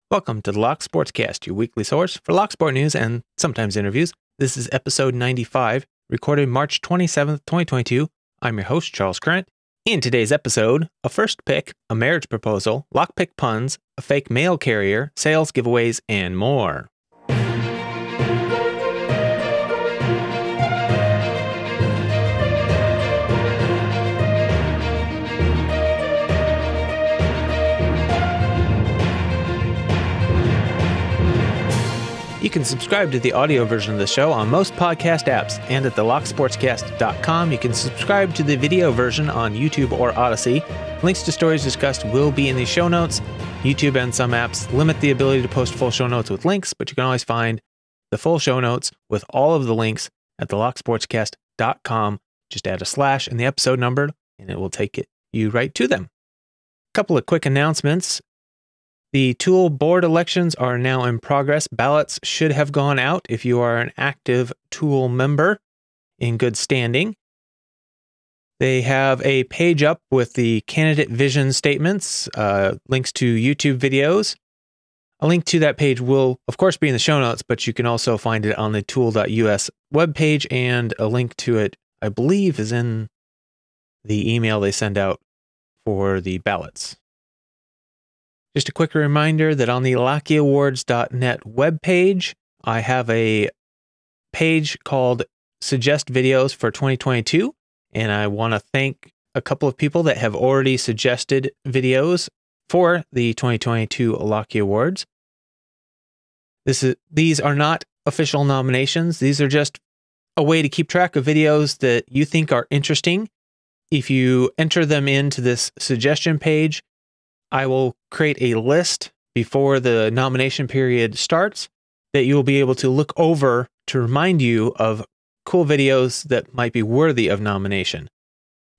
Welcome to the Lock Sportscast, your weekly source for Locksport news and sometimes interviews. This is episode 95, recorded March 27th, 2022. I'm your host, Charles Krent. In today's episode, a first pick, a marriage proposal, lockpick puns, a fake mail carrier, sales giveaways, and more. You can subscribe to the audio version of the show on most podcast apps, and at the locksportscast.com you can subscribe to the video version on YouTube or Odyssey. Links to stories discussed will be in the show notes. YouTube and some apps limit the ability to post full show notes with links, but you can always find the full show notes with all of the links at the locksportscast.com. Just add a slash in the episode number, and it will take you right to them. A couple of quick announcements. The Tool board elections are now in progress. Ballots should have gone out if you are an active Tool member in good standing. They have a page up with the candidate vision statements, links to YouTube videos. A link to that page will, of course, be in the show notes, but you can also find it on the tool.us webpage, and a link to it, I believe, is in the email they send out for the ballots. Just a quick reminder that on the LockyAwards.net webpage, I have a page called Suggest Videos for 2022, and I want to thank a couple of people that have already suggested videos for the 2022 Locky Awards. These are not official nominations. These are just a way to keep track of videos that you think are interesting. If you enter them into this suggestion page, I will create a list before the nomination period starts that you will be able to look over to remind you of cool videos that might be worthy of nomination.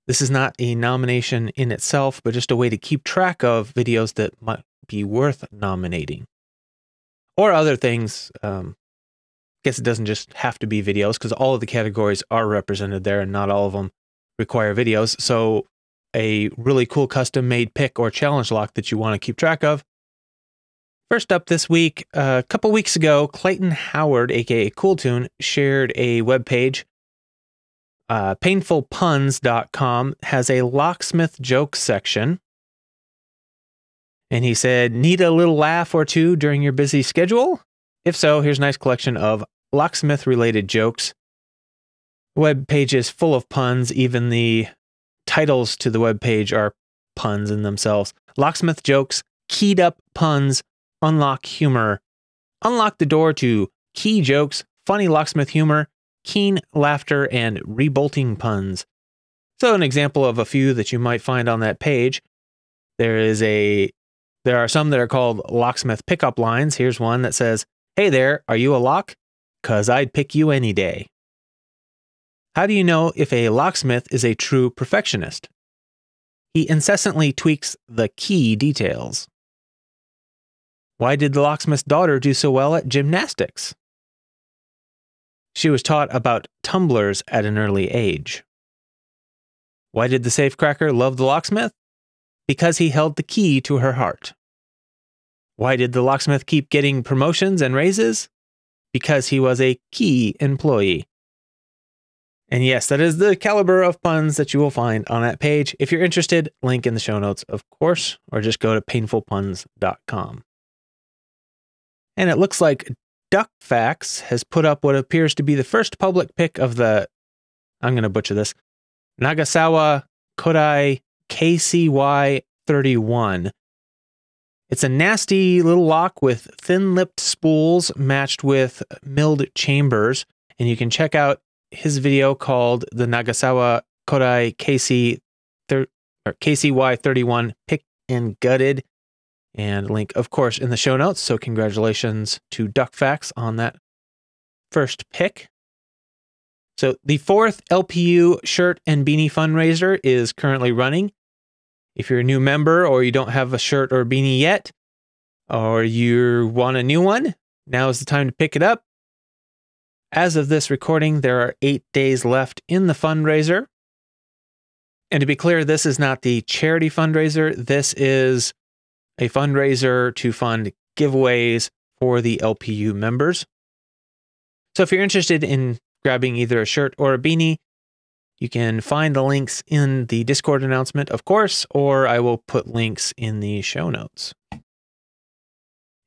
This is not a nomination in itself, but just a way to keep track of videos that might be worth nominating. Or other things. I guess it doesn't just have to be videos, because all of the categories are represented there and not all of them require videos. So a really cool custom-made pick or challenge lock that you want to keep track of. First up this week, a couple weeks ago, Clayton Howard, aka Kewltune, shared a webpage. Painfulpuns.com has a locksmith jokes section. And he said, need a little laugh or two during your busy schedule? If so, here's a nice collection of locksmith-related jokes. The webpage is full of puns. Even the titles to the webpage are puns in themselves. Locksmith jokes, keyed up puns, unlock humor. Unlock the door to key jokes, funny locksmith humor, keen laughter, and rebolting puns. So an example of a few that you might find on that page. There are some that are called locksmith pickup lines. Here's one that says, "Hey there, are you a lock? 'Cause I'd pick you any day." How do you know if a locksmith is a true perfectionist? He incessantly tweaks the key details. Why did the locksmith's daughter do so well at gymnastics? She was taught about tumblers at an early age. Why did the safecracker love the locksmith? Because he held the key to her heart. Why did the locksmith keep getting promotions and raises? Because he was a key employee. And yes, that is the caliber of puns that you will find on that page. If you're interested, link in the show notes, of course, or just go to painfulpuns.com. And it looks like DuckFacts has put up what appears to be the first public pick of the, I'm going to butcher this, Nagasawa Kodai KCY31. It's a nasty little lock with thin-lipped spools matched with milled chambers, and you can check out his video called the Nagasawa Kodai KCY31 Picked and Gutted, and link, of course, in the show notes. So congratulations to DuckFacts on that first pick. So the fourth LPU shirt and beanie fundraiser is currently running. If you're a new member or you don't have a shirt or beanie yet, or you want a new one, now is the time to pick it up. As of this recording, there are 8 days left in the fundraiser. And to be clear, this is not the charity fundraiser. This is a fundraiser to fund giveaways for the LPU members. So if you're interested in grabbing either a shirt or a beanie, you can find the links in the Discord announcement, of course, or I will put links in the show notes.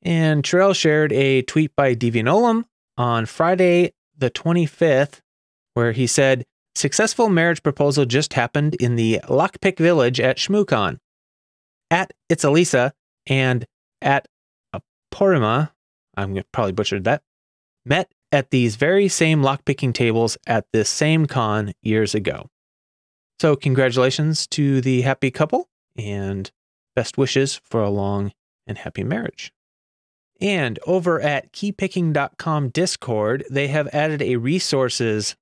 And Chireal shared a tweet by Devianolam on Friday the 25th, where he said, "Successful marriage proposal just happened in the Lockpick Village at ShmooCon. At It's Elisa and at Aporima, I'm probably butchered that, met at these very same lockpicking tables at this same con years ago." So congratulations to the happy couple and best wishes for a long and happy marriage. And over at Keypicking.com Discord, they have added a resources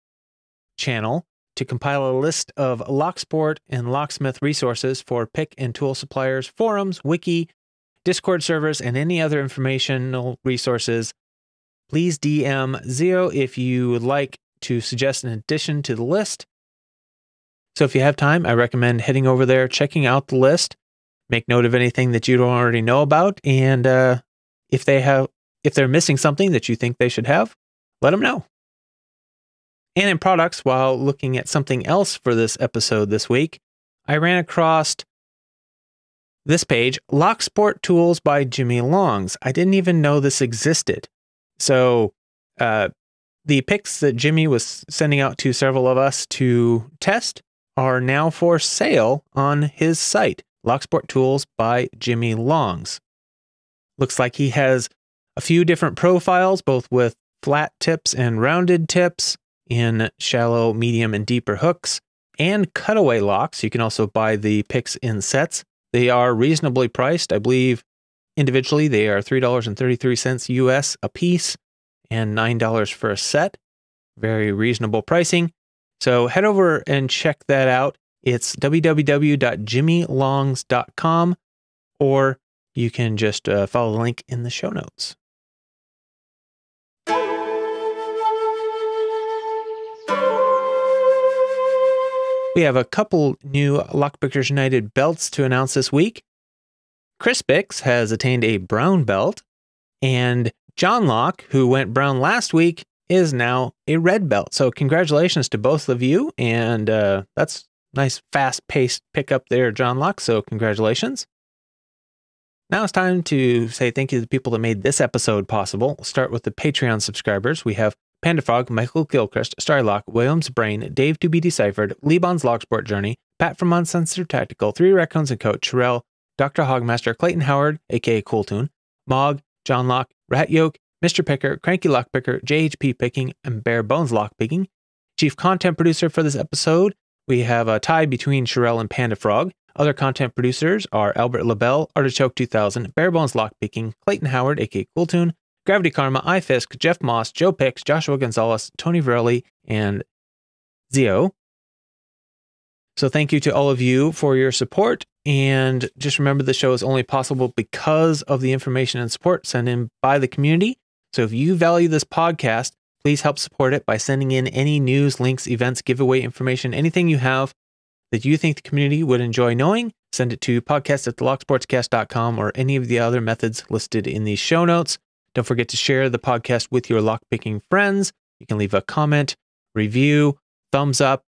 channel to compile a list of Locksport and Locksmith resources for pick and tool suppliers, forums, wiki, Discord servers, and any other informational resources. Please DM Zio if you would like to suggest an addition to the list. So if you have time, I recommend heading over there, checking out the list, make note of anything that you don't already know about, and if they're missing something that you think they should have, let them know. And in products, while looking at something else for this episode this week, I ran across this page, Locksport Tools by JimmyLongs. I didn't even know this existed. So the picks that Jimmy was sending out to several of us to test are now for sale on his site, Locksport Tools by JimmyLongs. Looks like he has a few different profiles, both with flat tips and rounded tips in shallow, medium, and deeper hooks, and cutaway locks. You can also buy the picks in sets. They are reasonably priced. I believe individually they are $3.33 US a piece and $9 for a set. Very reasonable pricing. So head over and check that out. It's www.jimmylongs.com, or you can just follow the link in the show notes. We have a couple new Lockpickers United belts to announce this week. Crispix has attained a brown belt, and Jon Lock, who went brown last week, is now a red belt. So congratulations to both of you, and that's nice fast-paced pickup there, Jon Lock, so congratulations. Now it's time to say thank you to the people that made this episode possible. We'll start with the Patreon subscribers. We have Panda-Frog, Michael Gilchrist, Starlock, Williams Brain, Dave to be Deciphered, Lebon's Locksport Journey, Pat from Uncensored Tactical, Three Raccoons and Coach, Chireal, DoctorHogmaster, Clayton Howard, aka Kewltune, Mog, Jon Lock, Ratyoke, MrPickur, CrankyLockPicker, JHPpicking, and Bare Bones Lockpicking. Chief content producer for this episode, we have a tie between Chireal and Panda-Frog. Other content producers are Albert LaBelle, Artichoke 2000, Bare Bones Lockpicking, Clayton Howard, aka Kewltune, Gravity Karma, iFisk, Jeff Moss, Joe Pix, Joshua Gonzalez, Tony Verelli, and Zio. So thank you to all of you for your support. And just remember, the show is only possible because of the information and support sent in by the community. So if you value this podcast, please help support it by sending in any news, links, events, giveaway information, anything you have that you think the community would enjoy knowing. Send it to podcast@thelocksportscast.com or any of the other methods listed in these show notes. Don't forget to share the podcast with your lockpicking friends. You can leave a comment, review, thumbs up,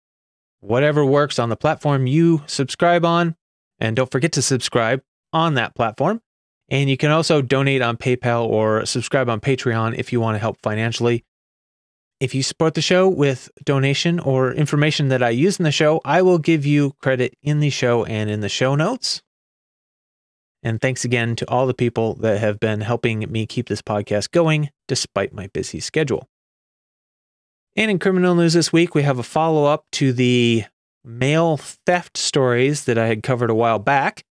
whatever works on the platform you subscribe on. And don't forget to subscribe on that platform. And you can also donate on PayPal or subscribe on Patreon if you want to help financially. If you support the show with donation or information that I use in the show, I will give you credit in the show and in the show notes. And thanks again to all the people that have been helping me keep this podcast going despite my busy schedule. And in criminal news this week, we have a follow-up to the mail theft stories that I had covered a while back.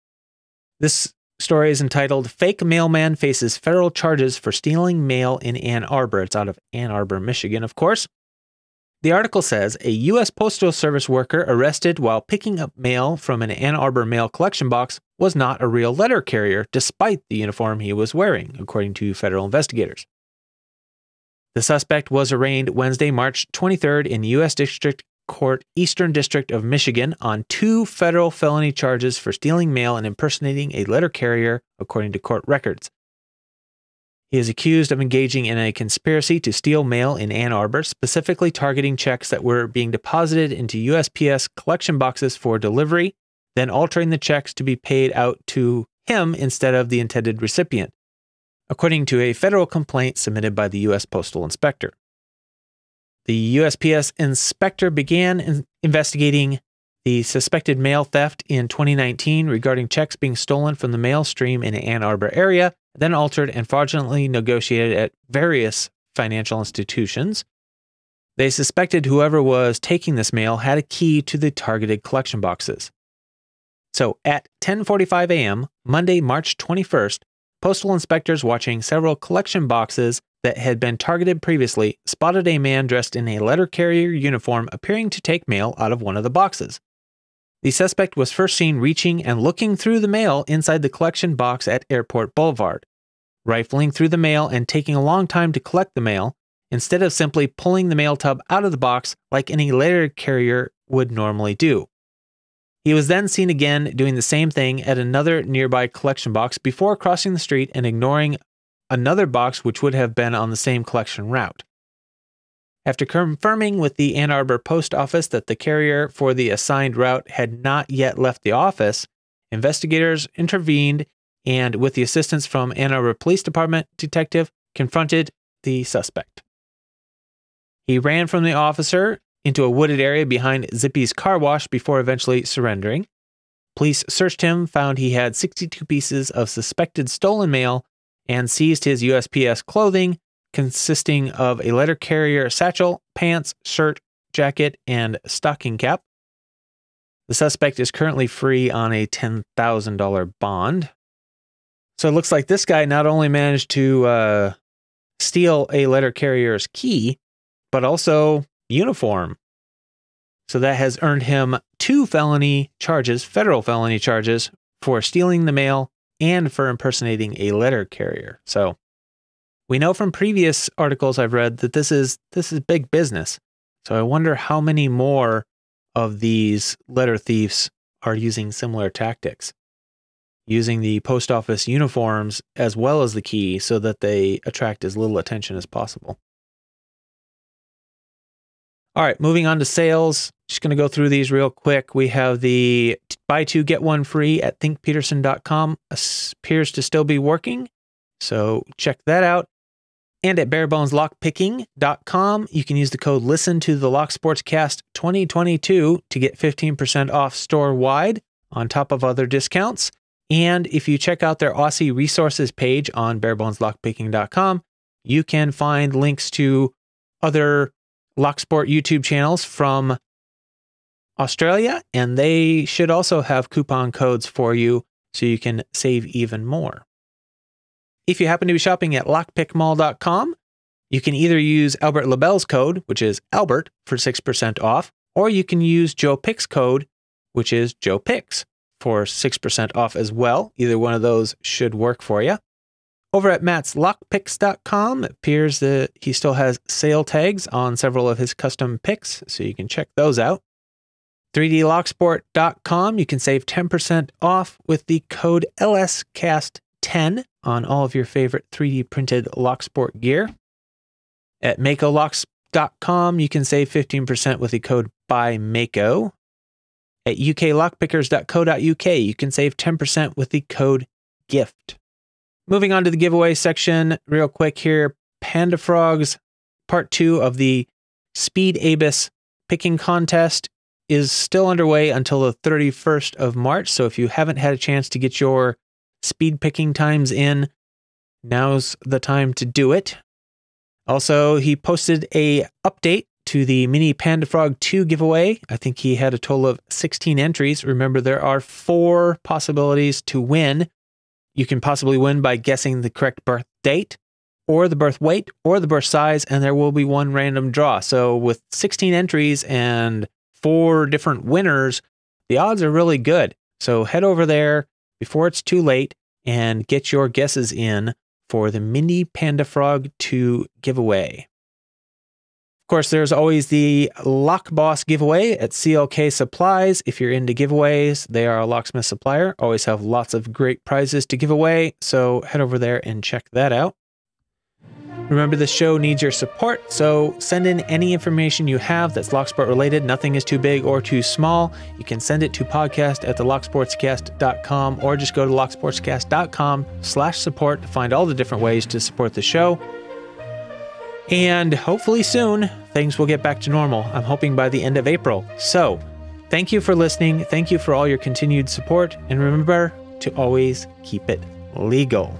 This story is entitled, Fake Mailman Faces Federal Charges for Stealing Mail in Ann Arbor. It's out of Ann Arbor, Michigan, of course. The article says, a U.S. Postal Service worker arrested while picking up mail from an Ann Arbor mail collection box was not a real letter carrier, despite the uniform he was wearing, according to federal investigators. The suspect was arraigned Wednesday, March 23rd in U.S. District Court, Eastern District of Michigan, on 2 federal felony charges for stealing mail and impersonating a letter carrier, according to court records. He is accused of engaging in a conspiracy to steal mail in Ann Arbor, specifically targeting checks that were being deposited into USPS collection boxes for delivery, then altering the checks to be paid out to him instead of the intended recipient, according to a federal complaint submitted by the U.S. Postal Inspector. The USPS inspector began investigating the suspected mail theft in 2019 regarding checks being stolen from the mail stream in the Ann Arbor area, then altered and fraudulently negotiated at various financial institutions. They suspected whoever was taking this mail had a key to the targeted collection boxes. So at 10:45 a.m., Monday, March 21st, postal inspectors watching several collection boxes that had been targeted previously spotted a man dressed in a letter carrier uniform appearing to take mail out of one of the boxes. The suspect was first seen reaching and looking through the mail inside the collection box at Airport Boulevard, rifling through the mail and taking a long time to collect the mail, instead of simply pulling the mail tub out of the box like any letter carrier would normally do. He was then seen again doing the same thing at another nearby collection box before crossing the street and ignoring another box which would have been on the same collection route. After confirming with the Ann Arbor Post Office that the carrier for the assigned route had not yet left the office, investigators intervened and, with the assistance from Ann Arbor Police Department detective, confronted the suspect. He ran from the officer into a wooded area behind Zippy's car wash before eventually surrendering. Police searched him, found he had 62 pieces of suspected stolen mail, and seized his USPS clothing, consisting of a letter carrier satchel, pants, shirt, jacket, and stocking cap. The suspect is currently free on a $10,000 bond. So it looks like this guy not only managed to steal a letter carrier's key, but also uniform. So that has earned him 2 felony charges, federal felony charges, for stealing the mail and for impersonating a letter carrier. So we know from previous articles I've read that this is big business. So I wonder how many more of these letter thieves are using similar tactics, using the post office uniforms as well as the key so that they attract as little attention as possible. All right, moving on to sales. Just going to go through these real quick. We have the buy 2 get 1 free at thinkpeterson.com. Appears to still be working, so check that out. And at bareboneslockpicking.com, you can use the code LISTEN to the Locksportscast 2022 to get 15% off store-wide on top of other discounts. And if you check out their Aussie resources page on bareboneslockpicking.com, you can find links to other Locksport YouTube channels from Australia, and they should also have coupon codes for you so you can save even more. If you happen to be shopping at lockpickmall.com, you can either use Albert LaBelle's code, which is Albert, for 6% off, or you can use Joe Pick's code, which is Joe Picks, for 6% off as well. Either one of those should work for you. Over at mattslockpicks.com, it appears that he still has sale tags on several of his custom picks, so you can check those out. 3dlocksport.com, you can save 10% off with the code LSCast10 on all of your favorite 3D printed Locksport gear. At makolocks.com, you can save 15% with the code BYMAKO. At uklockpickers.co.uk, you can save 10% with the code GIFT. Moving on to the giveaway section real quick here. Panda-Frog's part 2 of the Speed Abus picking contest is still underway until the 31st of March. So if you haven't had a chance to get your speed picking times in, now's the time to do it. Also, he posted a update to the mini Panda-Frog 2 giveaway. I think he had a total of 16 entries. Remember, there are 4 possibilities to win. You can possibly win by guessing the correct birth date, or the birth weight, or the birth size, and there will be 1 random draw. So with 16 entries and 4 different winners, the odds are really good. So head over there before it's too late and get your guesses in for the mini Panda-Frog 2 giveaway. Of course, there's always the Lock Boss giveaway at CLK Supplies. If you're into giveaways, they are a locksmith supplier. Always have lots of great prizes to give away, so head over there and check that out. Remember, the show needs your support, so send in any information you have that's Locksport related. Nothing is too big or too small. You can send it to podcast@thelocksportscast.com or just go to locksportscast.com/support to find all the different ways to support the show. And hopefully soon, things will get back to normal. I'm hoping by the end of April. So, thank you for listening. Thank you for all your continued support. And remember to always keep it legal.